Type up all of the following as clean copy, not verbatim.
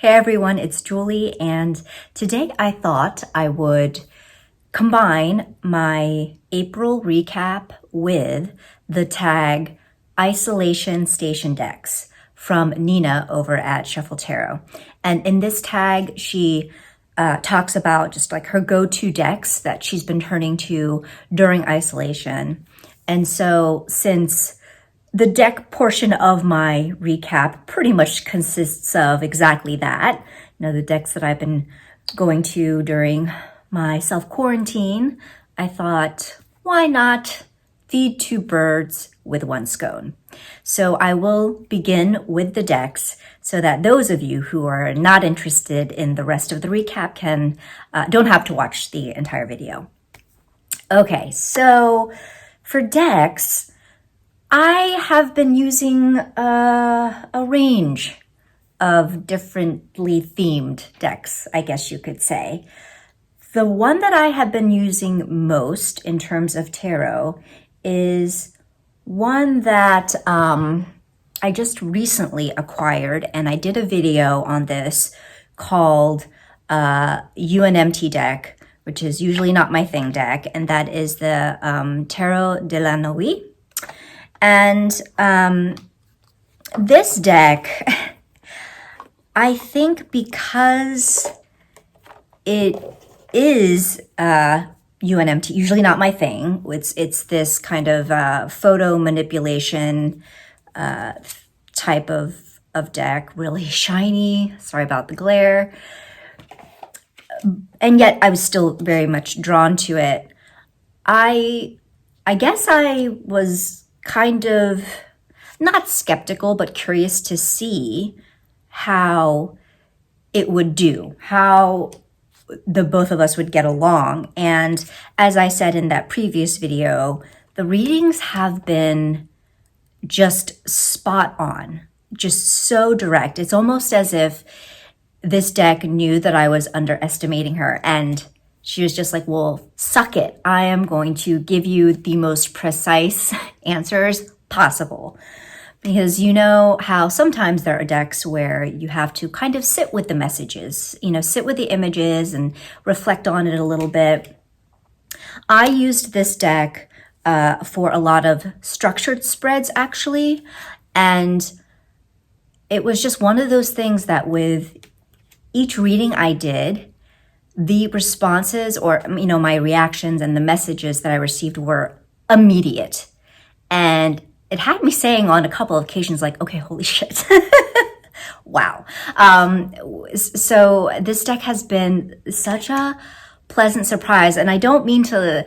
Hey everyone, it's Julie, and today I thought I would combine my April recap with the tag Isolation Station Decks from Nina over at Shuffle Tarot. And in this tag, she talks about just like her go-to decks that she's been turning to during isolation. And so since the deck portion of my recap pretty much consists of exactly that. You know, the decks that I've been going to during my self-quarantine. I thought, why not feed two birds with one scone? So I will begin with the decks so that those of you who are not interested in the rest of the recap don't have to watch the entire video. Okay, so for decks, I have been using a range of differently themed decks, I guess you could say. The one that I have been using most in terms of tarot is one that I just recently acquired, and I did a video on this called UNMT deck, which is usually not my thing deck, and that is the Tarot de la Nuit. And this deck, I think because it is UNMT, usually not my thing. It's this kind of photo manipulation type of deck, really shiny. Sorry about the glare. And yet I was still very much drawn to it. I guess I was kind of not skeptical, but curious to see how it would do, how the both of us would get along. And as I said in that previous video, the readings have been just spot on, just so direct. It's almost as if this deck knew that I was underestimating her, and she was just like, well, suck it. I am going to give you the most precise answers possible. Because you know how sometimes there are decks where you have to kind of sit with the messages, sit with the images and reflect on it a little bit. I used this deck for a lot of structured spreads, actually. And it was just one of those things that with each reading I did, the responses or, my reactions and the messages that I received were immediate. And it had me saying on a couple of occasions, like, okay, holy shit. Wow. So this deck has been such a pleasant surprise. And I don't mean to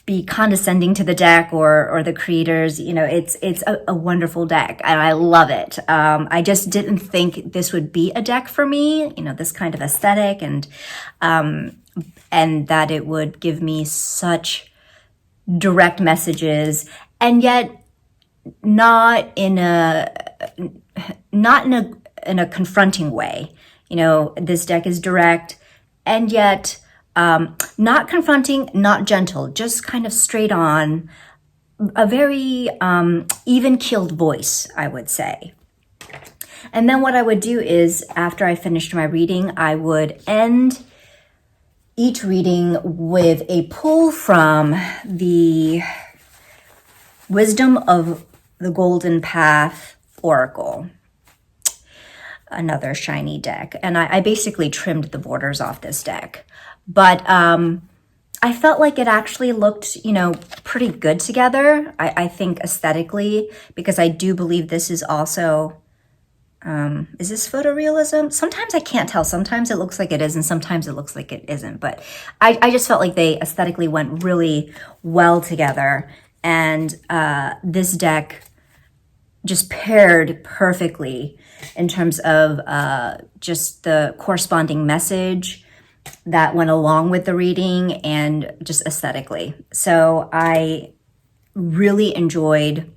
be condescending to the deck or the creators. It's a wonderful deck and I love it. I just didn't think this would be a deck for me, this kind of aesthetic and that it would give me such direct messages and yet not in a confronting way. This deck is direct and yet not confronting, not gentle, just kind of straight on, a very even-keeled voice, I would say. And then what I would do is, after I finished my reading, I would end each reading with a pull from the Wisdom of the Golden Path Oracle, another shiny deck. And I basically trimmed the borders off this deck. But I felt like it actually looked, pretty good together, I think aesthetically, because I do believe this is also, is this photorealism? Sometimes I can't tell. Sometimes it looks like it is, and sometimes it looks like it isn't. But I just felt like they aesthetically went really well together. And this deck just paired perfectly in terms of just the corresponding message that went along with the reading and just aesthetically. So I really enjoyed,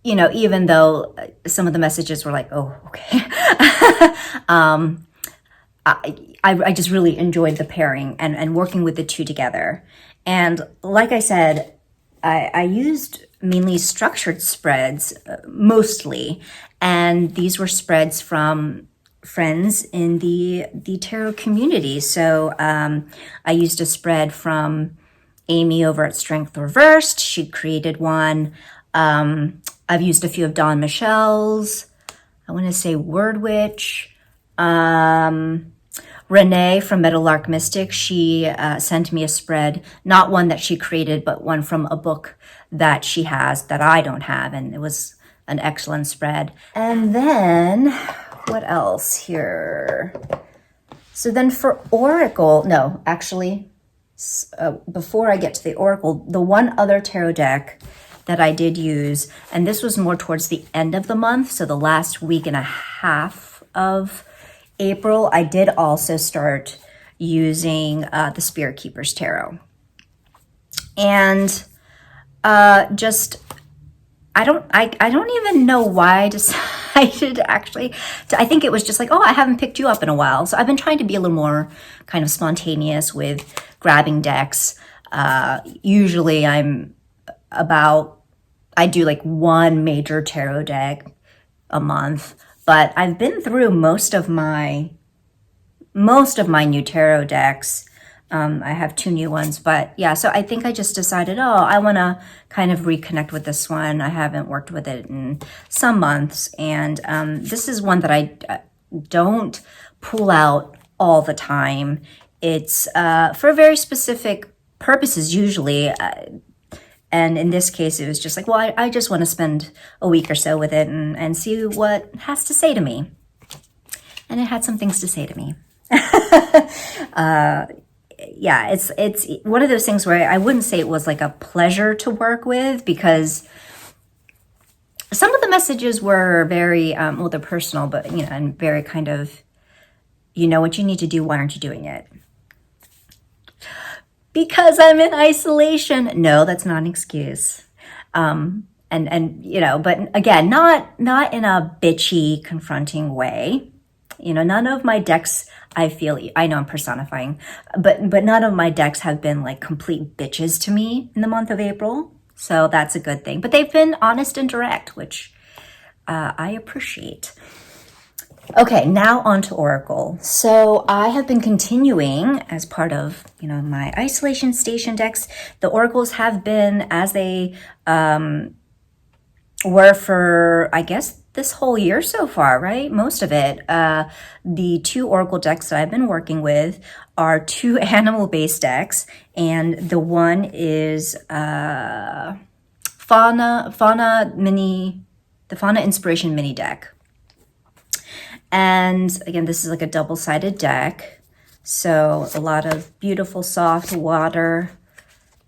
even though some of the messages were like, oh, okay. I just really enjoyed the pairing and working with the two together. And like I said, I used mainly structured spreads mostly. And these were spreads from friends in the tarot community. So I used a spread from Amy over at Strength Reversed. She created one. I've used a few of Dawn Michelle's. I want to say Word Witch. Renee from Meadowlark Mystic, she sent me a spread, not one that she created, but one from a book that she has that I don't have, and it was an excellent spread. And then, what else here? So then for Oracle, no, actually, before I get to the Oracle, the one other tarot deck that I did use, and this was more towards the end of the month, so the last week and a half of April, I did also start using the Spirit Keepers Tarot. And just, I don't even know why I decided actually I think it was just like, oh, I haven't picked you up in a while. So I've been trying to be a little more kind of spontaneous with grabbing decks. Usually I do like one major tarot deck a month. But I've been through most of my new tarot decks. I have 2 new ones, but yeah, so I think I just decided, I want to kind of reconnect with this one. I haven't worked with it in some months, and this is one that I don't pull out all the time. It's for very specific purposes usually. And in this case, it was just like, well, I just want to spend a week or so with it and see what it has to say to me. And it had some things to say to me. Yeah, it's one of those things where I wouldn't say it was like a pleasure to work with, because some of the messages were very, well, they're personal, but, and very kind of, you know what you need to do, why aren't you doing it? Because I'm in isolation. No, that's not an excuse. But again, not in a bitchy, confronting way. None of my decks, I know I'm personifying, but none of my decks have been like complete bitches to me in the month of April. So that's a good thing. But they've been honest and direct, which I appreciate. Okay, now on to Oracle. So I have been continuing as part of, my isolation station decks. The Oracles have been as they were for, I guess, this whole year so far, right? Most of it. The 2 Oracle decks that I've been working with are 2 animal-based decks, and the one is the Fauna Inspiration Mini deck. And again, this is like a double-sided deck. So a lot of beautiful, soft water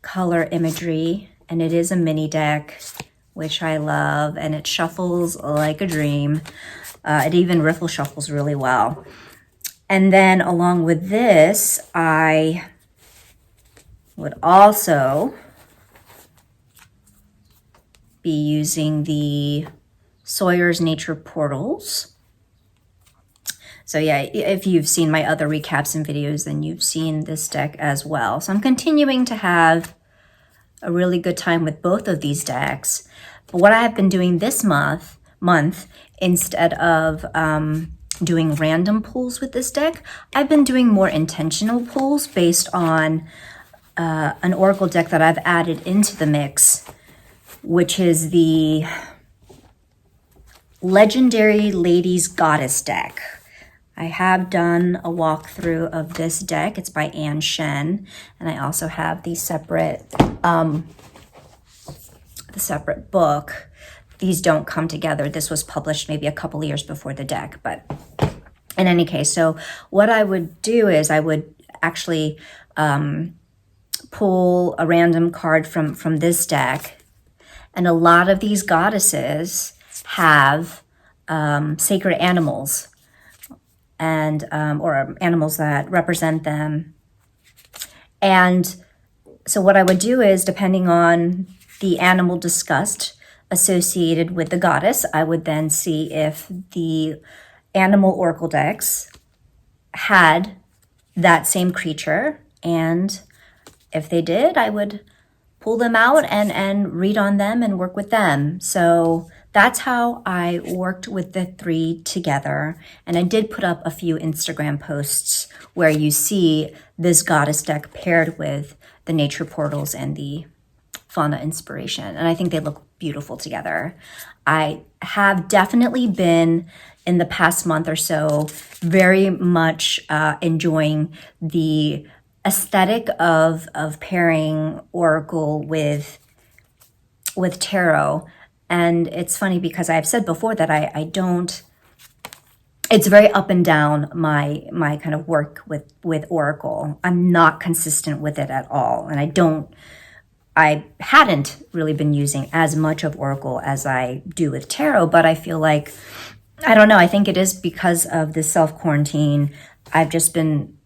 color imagery. And it is a mini deck, which I love. And it shuffles like a dream. It even riffle shuffles really well. And then along with this, I would also be using the Sawyer's Nature Portals. So yeah, if you've seen my other recaps and videos, then you've seen this deck as well. So I'm continuing to have a really good time with both of these decks. But what I have been doing this month, instead of doing random pulls with this deck, I've been doing more intentional pulls based on an Oracle deck that I've added into the mix, which is the Legendary Ladies Goddess deck. I have done a walkthrough of this deck. It's by Anne Shen, and I also have the separate book. These don't come together. This was published maybe a couple years before the deck, but in any case, so what I would do is I would actually pull a random card from this deck, and a lot of these goddesses have sacred animals, and or animals that represent them. And so what I would do is, depending on the animal discussed associated with the goddess, I would then see if the animal oracle decks had that same creature, and if they did, I would pull them out and read on them and work with them. So that's how I worked with the 3 together. And I did put up a few Instagram posts where you see this goddess deck paired with the nature portals and the fauna inspiration. And I think they look beautiful together. I have definitely been in the past month or so very much enjoying the aesthetic of pairing oracle with tarot. And it's funny because I've said before that I don't, it's very up and down my kind of work with oracle. I'm not consistent with it at all. And I hadn't really been using as much of oracle as I do with tarot, but I feel like, I don't know, I think it is because of the self-quarantine. I've just been,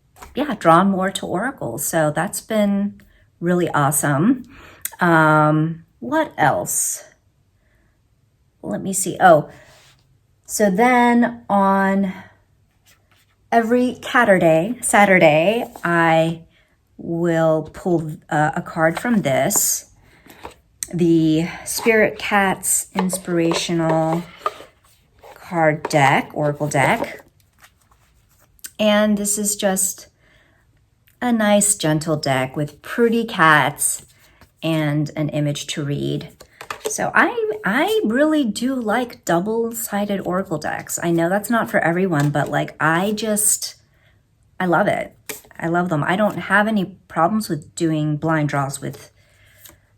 drawn more to oracle. So that's been really awesome. What else? Let me see. Oh, so then on every Saturday, I will pull a card from this, the Spirit Cats Inspirational Card Deck, Oracle Deck. And this is just a nice, gentle deck with pretty cats and an image to read. So I really do like double-sided oracle decks. I know that's not for everyone, but like I love it. I love them. I don't have any problems with doing blind draws with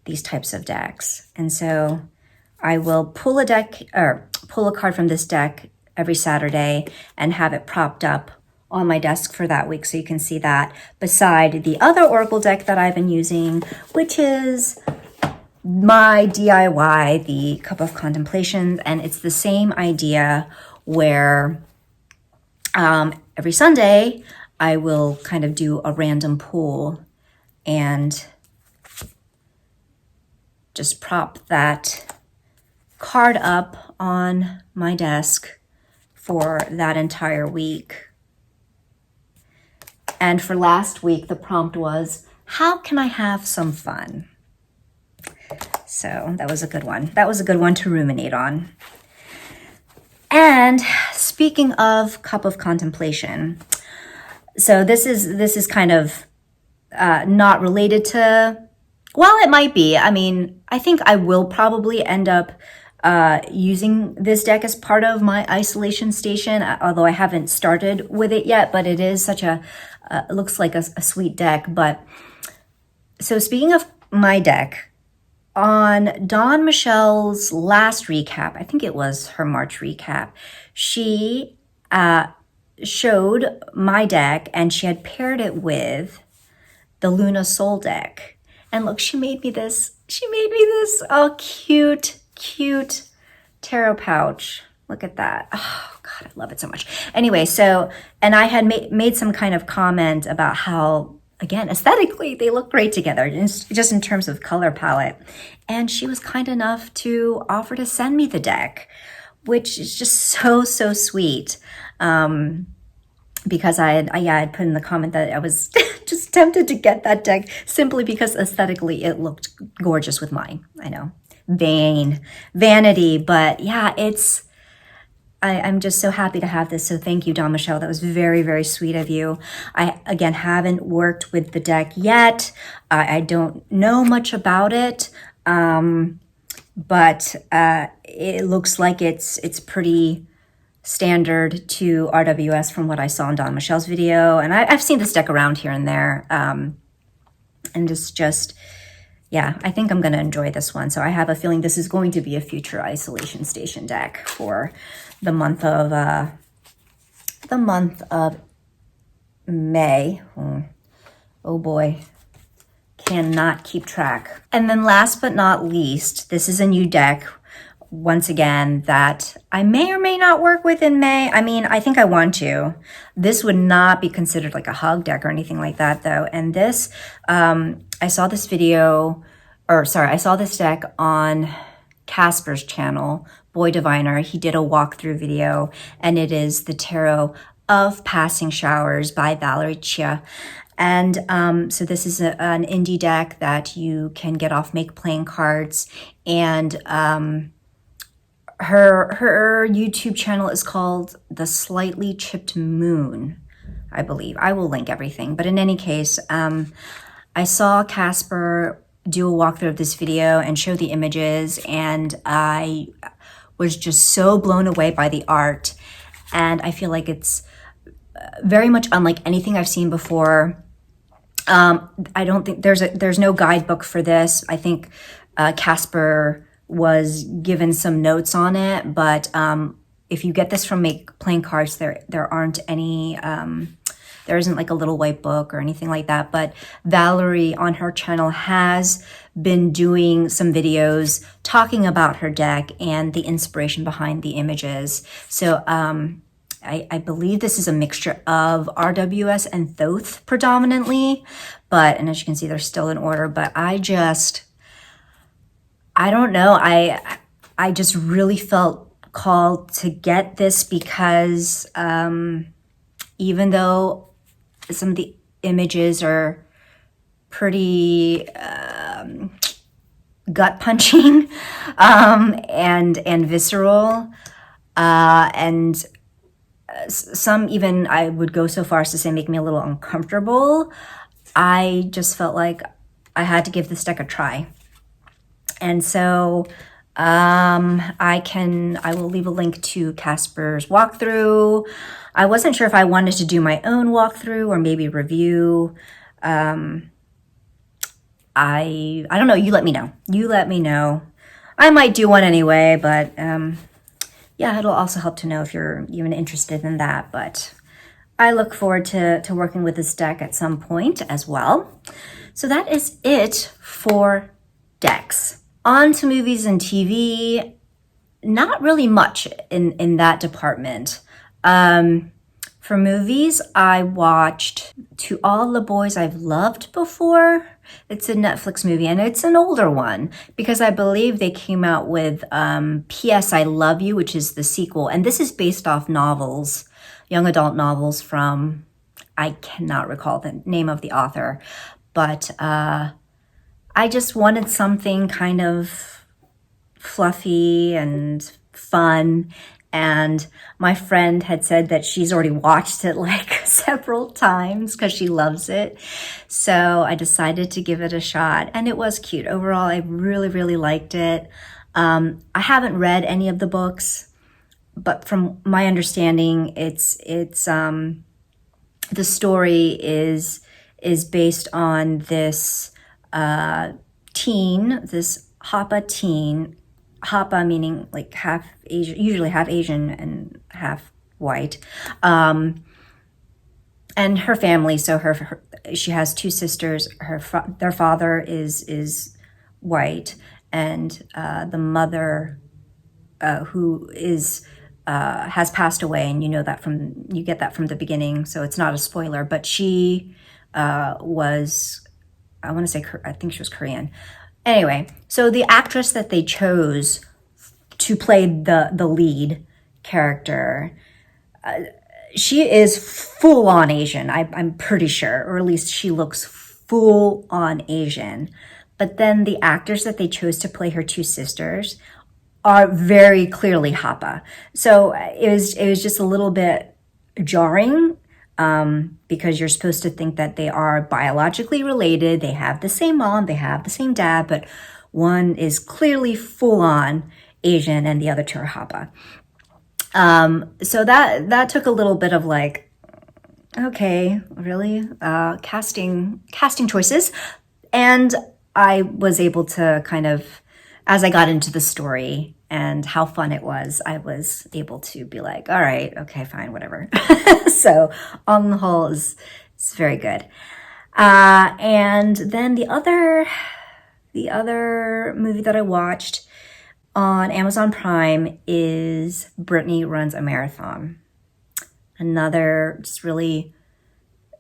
these types of decks. And so I will pull a card from this deck every Saturday and have it propped up on my desk for that week so you can see that beside the other oracle deck that I've been using, which is my DIY, the Cup of Contemplation. And it's the same idea where every Sunday I will kind of do a random pull and just prop that card up on my desk for that entire week. And for last week, the prompt was, how can I have some fun? So that was a good one. That was a good one to ruminate on. And speaking of Cup of Contemplation, so this is kind of not related to, well, it might be. I mean, I think I will probably end up using this deck as part of my isolation station, although I haven't started with it yet, but it is such a, it looks like a sweet deck. But so speaking of my deck, on Dawn Michelle's last recap, I think it was her March recap, she showed my deck and she had paired it with the Luna Soul deck. And look, she made me this oh, cute tarot pouch. Look at that. Oh God, I love it so much. Anyway, so, and I had made some kind of comment about how, again, aesthetically, they look great together, just in terms of color palette. And she was kind enough to offer to send me the deck, which is just so sweet. Because I had put in the comment that I was just tempted to get that deck simply because aesthetically it looked gorgeous with mine. I know, vanity, but yeah, I'm just so happy to have this. So thank you, Dawn Michelle. That was very sweet of you. I, again, haven't worked with the deck yet. I don't know much about it, but it looks like it's pretty standard to RWS from what I saw in Dawn Michelle's video. And I've seen this deck around here and there. And it's just, yeah, I think I'm going to enjoy this one. So I have a feeling this is going to be a future isolation station deck for the month of May. Oh boy, cannot keep track. And then last but not least, this is a new deck, once again, that I may or may not work with in May. I mean, I think I want to. This would not be considered like a hug deck or anything like that, though. And this, I saw this deck on Casper's channel, Boy Diviner. He did a walkthrough video, and it is the Tarot of Passing Showers by Valerie Chia. And so this is an indie deck that you can get off Make Playing Cards, and her YouTube channel is called The Slightly Chipped Moon, I believe. I will link everything. But in any case, I saw Casper do a walkthrough of this video and show the images, and I was just so blown away by the art. And I feel like it's very much unlike anything I've seen before. I don't think there's no guidebook for this. I think Casper was given some notes on it, but if you get this from Make Playing Cards, there aren't any. There isn't like a little white book or anything like that. But Valerie on her channel has been doing some videos talking about her deck and the inspiration behind the images. So I believe this is a mixture of RWS and Thoth predominantly, and as you can see, they're still in order, but I don't know. I just really felt called to get this because even though some of the images are pretty gut punching and visceral, and some even I would go so far as to say make me a little uncomfortable, I just felt like I had to give this deck a try. And so I will leave a link to Casper's walkthrough. I wasn't sure if I wanted to do my own walkthrough or maybe review. I don't know. You let me know. I might do one anyway, but yeah, it'll also help to know if you're even interested in that. But I look forward to working with this deck at some point as well. So that is it for decks. On to movies and TV. Not really much in that department. For movies, I watched To All the Boys I've Loved Before. It's a Netflix movie, and it's an older one because I believe they came out with P.S. I Love You, which is the sequel. And this is based off novels, young adult novels from, I cannot recall the name of the author, but I just wanted something kind of fluffy and fun. And my friend had said that she's already watched it like several times because she loves it. So I decided to give it a shot, and it was cute. Overall, I really, really liked it. I haven't read any of the books, but from my understanding, it's the story is based on this teen, this Hapa teen. Hapa meaning like half Asian, usually half Asian and half white, and her family. So she has two sisters. Their father is white, and the mother, who is has passed away, and you get that from the beginning. So it's not a spoiler, but she was, I think she was Korean. Anyway, so the actress that they chose to play the lead character, she is full on Asian. I'm pretty sure, or at least she looks full on Asian. But then the actors that they chose to play her two sisters are very clearly Hapa. So it was just a little bit jarring. Because you're supposed to think that they are biologically related. They have the same mom, they have the same dad, but one is clearly full on Asian and the other two are Hapa. So that took a little bit of like, okay, really? Casting choices. And I was able to kind of, as I got into the story and how fun it was, I was able to be like, all right, okay, fine, whatever. So on the whole, it's very good. And then the other movie that I watched on Amazon Prime is Brittany Runs a Marathon. Another just really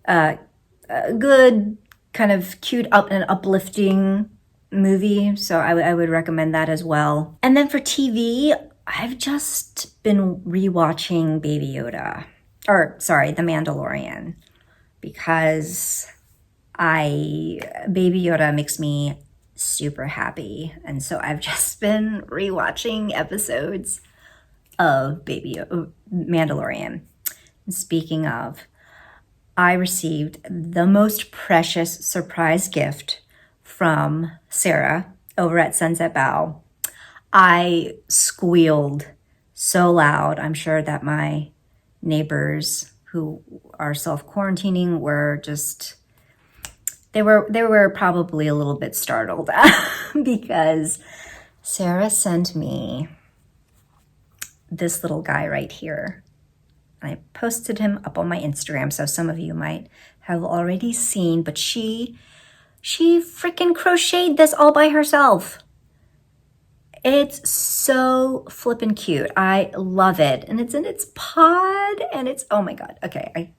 good, kind of cute and uplifting movie, so I would recommend that as well. And then for TV, I've just been rewatching The Mandalorian, because Baby Yoda makes me super happy, and so I've just been rewatching episodes of Mandalorian. Speaking of, I received the most precious surprise gift from Sarah over at Sunset Bow. I squealed so loud. I'm sure that my neighbors who are self-quarantining were just, they were probably a little bit startled because Sarah sent me this little guy right here. I posted him up on my Instagram, so some of you might have already seen, but she freaking crocheted this all by herself. It's so flippin' cute. I love it. And it's in its pod and it's, oh my God. Okay.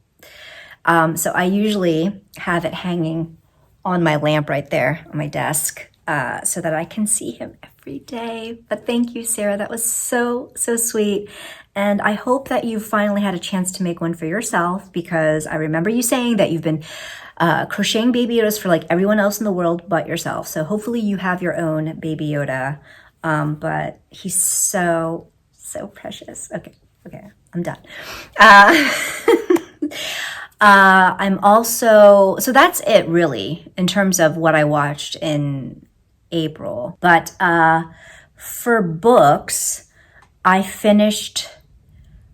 So I usually have it hanging on my lamp right there on my desk so that I can see him every day. But thank you, Sarah. That was so sweet. And I hope that you finally had a chance to make one for yourself, because I remember you saying that you've been crocheting Baby Yodas for like everyone else in the world but yourself. So hopefully you have your own Baby Yoda. But he's so precious. Okay, I'm done. I'm also, so that's it really in terms of what I watched in April. But for books, I finished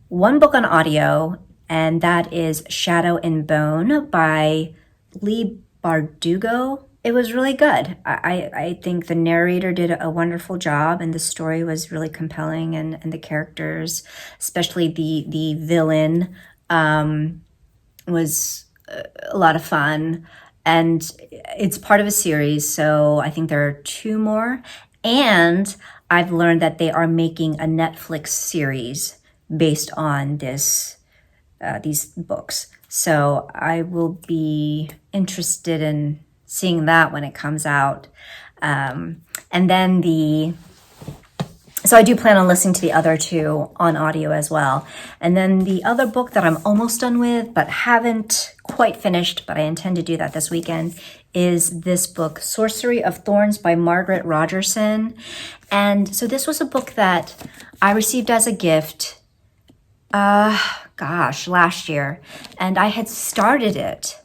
one book on audio, and that is Shadow and Bone by Leigh Bardugo. It was really good. I think the narrator did a wonderful job, and the story was really compelling, and the characters, especially the villain, was a lot of fun. And it's part of a series, so I think there are 2 more. And I've learned that they are making a Netflix series based on these books. So I will be interested in seeing that when it comes out. And then so I do plan on listening to the other 2 on audio as well. And then the other book that I'm almost done with, but haven't quite finished, but I intend to do that this weekend, is this book, Sorcery of Thorns by Margaret Rogerson. And so this was a book that I received as a gift, last year. And I had started it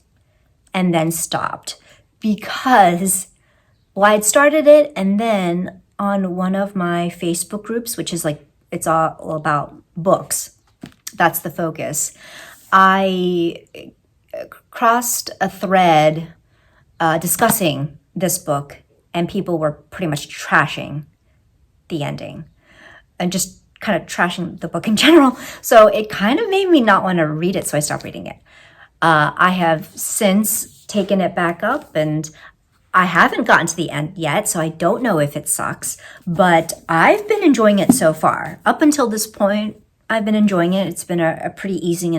and then stopped because, well, I'd started it, and then on one of my Facebook groups, which is like, it's all about books, that's the focus, I crossed a thread discussing this book, and people were pretty much trashing the ending and just kind of trashing the book in general. So it kind of made me not want to read it, so I stopped reading it. I have since taken it back up, and I haven't gotten to the end yet, so I don't know if it sucks, but I've been enjoying it so far. Up until this point, I've been enjoying it. It's been a pretty easy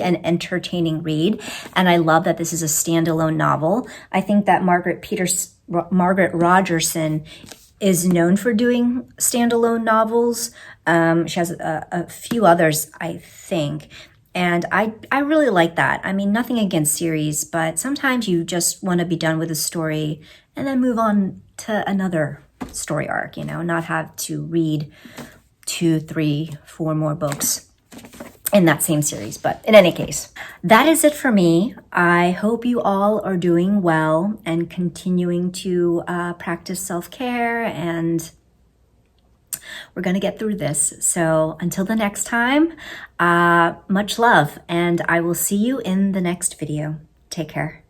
and entertaining read, and I love that this is a standalone novel. I think that Margaret Rogerson is known for doing standalone novels. She has a few others, I think. And I really like that. I mean, nothing against series, but sometimes you just want to be done with a story and then move on to another story arc, not have to read 2, 3, 4 more books in that same series. But in any case, that is it for me. I hope you all are doing well and continuing to practice self-care, and we're going to get through this. So until the next time, much love, and I will see you in the next video. Take care.